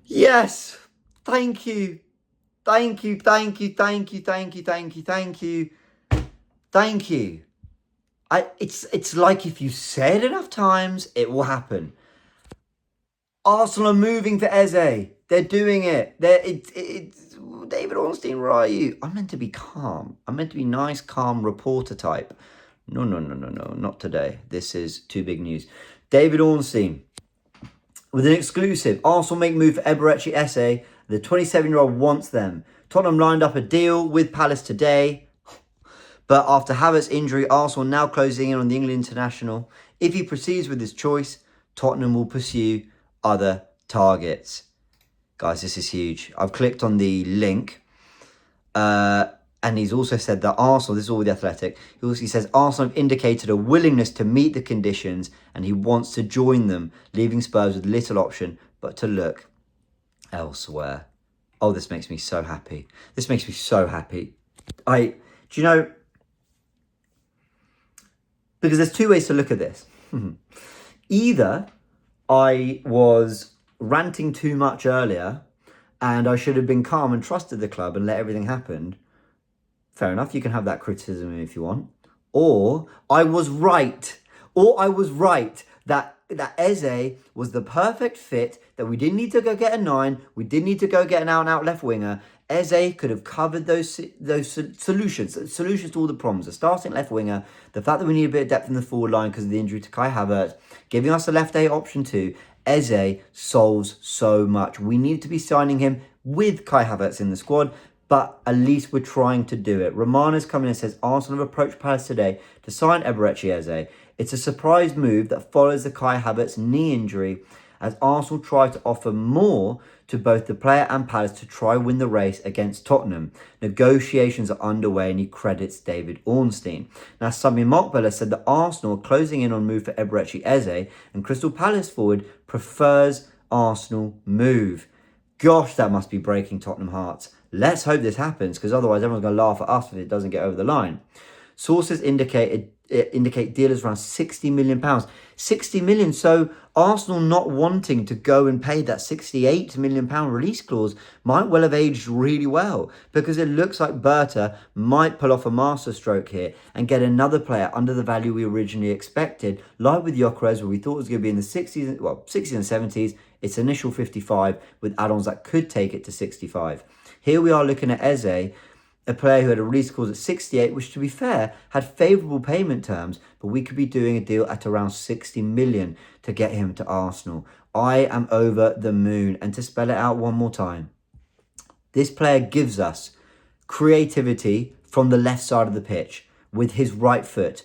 Yes. Thank you. Thank you. Thank you. Thank you. Thank you. Thank you. Thank you. Thank you. It's like if you say it enough times, it will happen. Arsenal are moving for Eze. They're doing it. It's David Ornstein, where are you? I'm meant to be calm. I'm meant to be nice, calm reporter type. No, no, no, no, no, not today. This is too big news. David Ornstein, with an exclusive, Arsenal make move for Eberechi Eze. The 27-year-old wants them. Tottenham lined up a deal with Palace today, but after Havertz's injury, Arsenal now closing in on the England international. If he proceeds with his choice, Tottenham will pursue other targets. Guys, this is huge. I've clicked on the link. And he's also said that Arsenal, this is all with The Athletic, he says Arsenal have indicated a willingness to meet the conditions and he wants to join them, leaving Spurs with little option but to look elsewhere. Oh, this makes me so happy. This makes me so happy. Do you know, because there's two ways to look at this. Either I was ranting too much earlier and I should have been calm and trusted the club and let everything happen. Fair enough, you can have that criticism if you want. Or I was right. That Eze was the perfect fit, that we didn't need to go get a 9, we didn't need to go get an out-and-out left winger. Eze could have covered those solutions to all the problems. A starting left winger, the fact that we need a bit of depth in the forward line because of the injury to Kai Havertz, giving us a left A option too. Eze solves so much. We need to be signing him with Kai Havertz in the squad, but at least we're trying to do it. Romana's coming and says Arsenal have approached Palace today to sign Eberechi Eze. It's a surprise move that follows the Kai Havertz knee injury, as Arsenal try to offer more to both the player and Palace to try win the race against Tottenham. Negotiations are underway and he credits David Ornstein. Now, Sami Mokbela said that Arsenal are closing in on move for Eberechi Eze and Crystal Palace forward prefers Arsenal move. Gosh, that must be breaking Tottenham hearts. Let's hope this happens, because otherwise everyone's going to laugh at us if it doesn't get over the line. Sources indicate dealers around £60 million. 60 million. So Arsenal not wanting to go and pay that £68 million release clause might well have aged really well, because it looks like Berta might pull off a masterstroke here and get another player under the value we originally expected, like with Gyökeres, where we thought it was going to be in the 60s and 70s. It's initial 55 with add-ons that could take it to 65. Here we are looking at Eze, a player who had a release clause at 68, which, to be fair, had favourable payment terms, but we could be doing a deal at around 60 million to get him to Arsenal. I am over the moon. And to spell it out one more time, this player gives us creativity from the left side of the pitch with his right foot.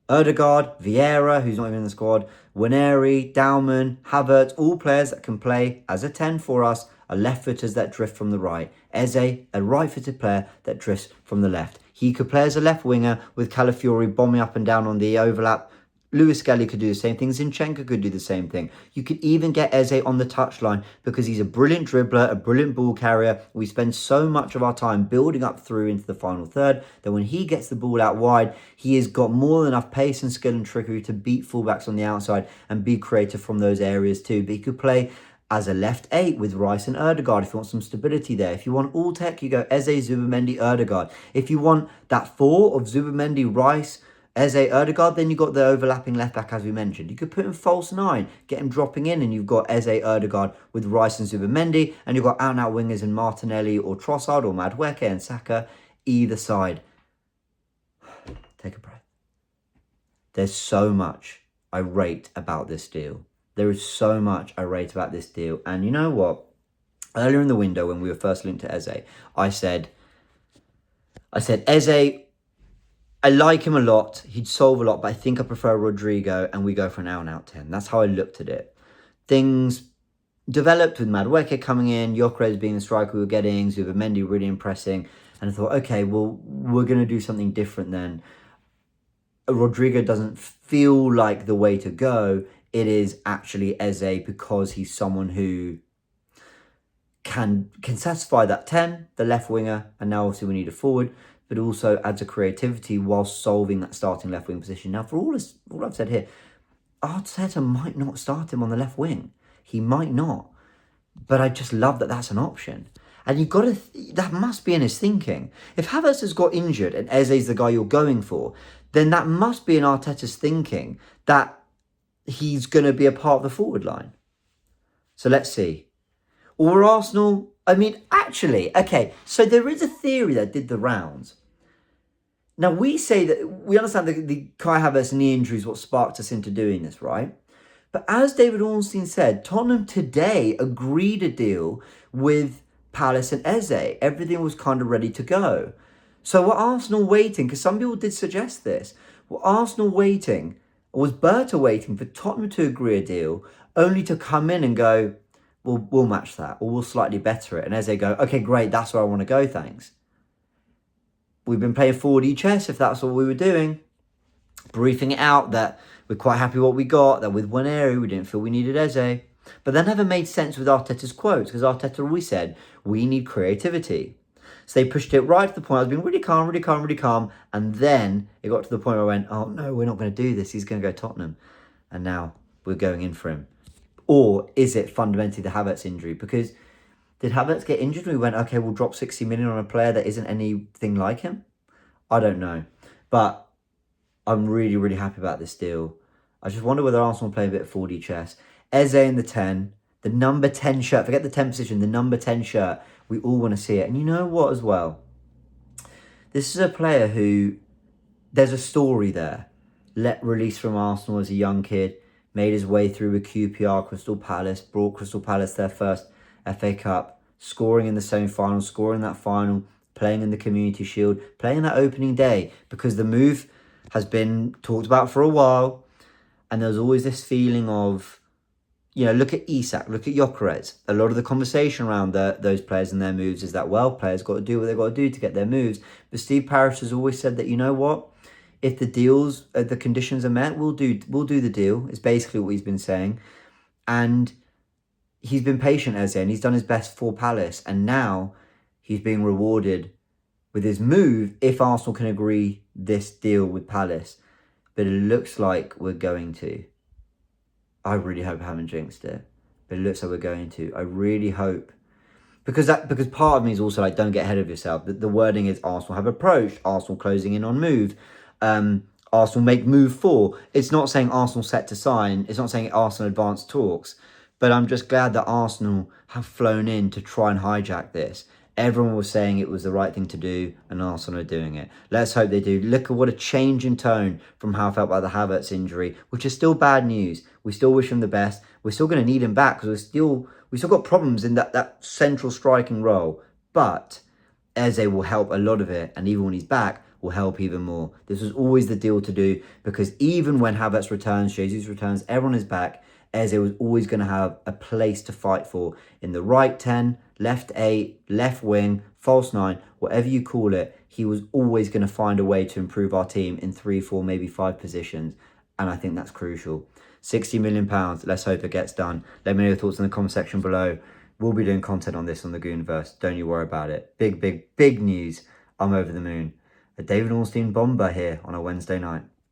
Ødegaard, Vieira, who's not even in the squad, Waneri, Dauman, Havertz, all players that can play as a 10 for us, are left-footers that drift from the right. Eze, a right-footed player that drifts from the left. He could play as a left winger with Calafiori bombing up and down on the overlap. Lewis-Skelly could do the same thing. Zinchenko could do the same thing. You could even get Eze on the touchline because he's a brilliant dribbler, a brilliant ball carrier. We spend so much of our time building up through into the final third that when he gets the ball out wide, he has got more than enough pace and skill and trickery to beat fullbacks on the outside and be creative from those areas too. But he could play as a left 8 with Rice and Ødegaard if you want some stability there. If you want all tech, you go Eze, Zubimendi, Ødegaard. If you want that 4 of Zubimendi, Rice, Eze, Ødegaard, then you've got the overlapping left back as we mentioned. You could put him false 9, get him dropping in, and you've got Eze, Ødegaard with Rice and Zubimendi, and you've got out-and-out wingers in Martinelli or Trossard or Madueke and Saka either side. Take a breath. There's so much I rate about this deal. There is so much I rate about this deal. And you know what? Earlier in the window when we were first linked to Eze, I said, Eze, I like him a lot. He'd solve a lot, but I think I prefer Rodrigo and we go for an out-and-out 10. That's how I looked at it. Things developed with Madueke coming in, Gyökeres being the striker we were getting, Zubimendi really impressing. And I thought, okay, well, we're going to do something different then. Rodrigo doesn't feel like the way to go. It is actually Eze because he's someone who can satisfy that 10, the left winger, and now obviously we need a forward, but also adds a creativity whilst solving that starting left wing position. Now, for all I've said here, Arteta might not start him on the left wing. He might not. But I just love that that's an option. And you've got to, that must be in his thinking. If Havertz has got injured and Eze's the guy you're going for, then that must be in Arteta's thinking that he's going to be a part of the forward line. So let's see. Or Arsenal, I mean, actually, okay, so there is a theory that did the rounds. Now, we say that, we understand the Kai Havertz knee injury is what sparked us into doing this, right? But as David Ornstein said, Tottenham today agreed a deal with Palace and Eze. Everything was kind of ready to go. So were Arsenal waiting? Because some people did suggest this. Were Arsenal waiting, or was Berta waiting for Tottenham to agree a deal, only to come in and go, well, we'll match that, or we'll slightly better it. And Eze go, okay, great, that's where I want to go, thanks. We've been playing 4D chess if that's what we were doing. Briefing it out that we're quite happy what we got, that with one area we didn't feel we needed Eze. But that never made sense with Arteta's quotes, because Arteta always said, we need creativity. So they pushed it right to the point. I was being really calm, really calm, really calm. And then it got to the point where I went, oh no, we're not going to do this. He's going to go Tottenham. And now we're going in for him. Or is it fundamentally the Havertz injury? Because did Havertz get injured and we went, okay, we'll drop 60 million on a player that isn't anything like him? I don't know. But I'm really, really happy about this deal. I just wonder whether Arsenal will play a bit of 4D chess. Eze in the 10, the number 10 shirt, forget the 10 position, the number 10 shirt, we all want to see it. And you know what as well? This is a player who, there's a story there. Released from Arsenal as a young kid, made his way through with QPR, Crystal Palace, brought Crystal Palace their first FA Cup, scoring in the semi-final, scoring that final, playing in the Community Shield, playing that opening day, because the move has been talked about for a while. And there's always this feeling of, you know, look at Isak, look at Gyökeres. A lot of the conversation around those players and their moves is that, well, players got to do what they've got to do to get their moves. But Steve Parish has always said that, you know what? If the deals, the conditions are met, we'll do the deal. It's basically what he's been saying. And he's been patient, Eze, and he's done his best for Palace. And now he's being rewarded with his move if Arsenal can agree this deal with Palace. But it looks like we're going to. I really hope I haven't jinxed it. But it looks like we're going to. I really hope. Because part of me is also like, don't get ahead of yourself. The wording is Arsenal have approached, Arsenal closing in on move. Arsenal make move for. It's not saying Arsenal set to sign. It's not saying Arsenal advanced talks. But I'm just glad that Arsenal have flown in to try and hijack this. Everyone was saying it was the right thing to do, and Arsenal are doing it. Let's hope they do. Look at what a change in tone from how I felt about the Havertz injury, which is still bad news. We still wish him the best. We're still going to need him back because we still got problems in that central striking role. But Eze will help a lot of it, and even when he's back, will help even more. This was always the deal to do, because even when Havertz returns, Jesus returns, everyone is back. Eze was always going to have a place to fight for in the right 10, left 8, left wing, false 9, whatever you call it. He was always going to find a way to improve our team in 3, 4, maybe 5 positions. And I think that's crucial. £60 million. Let's hope it gets done. Let me know your thoughts in the comment section below. We'll be doing content on this on the Goonerverse. Don't you worry about it. Big, big, big news. I'm over the moon. A David Ornstein bomber here on a Wednesday night.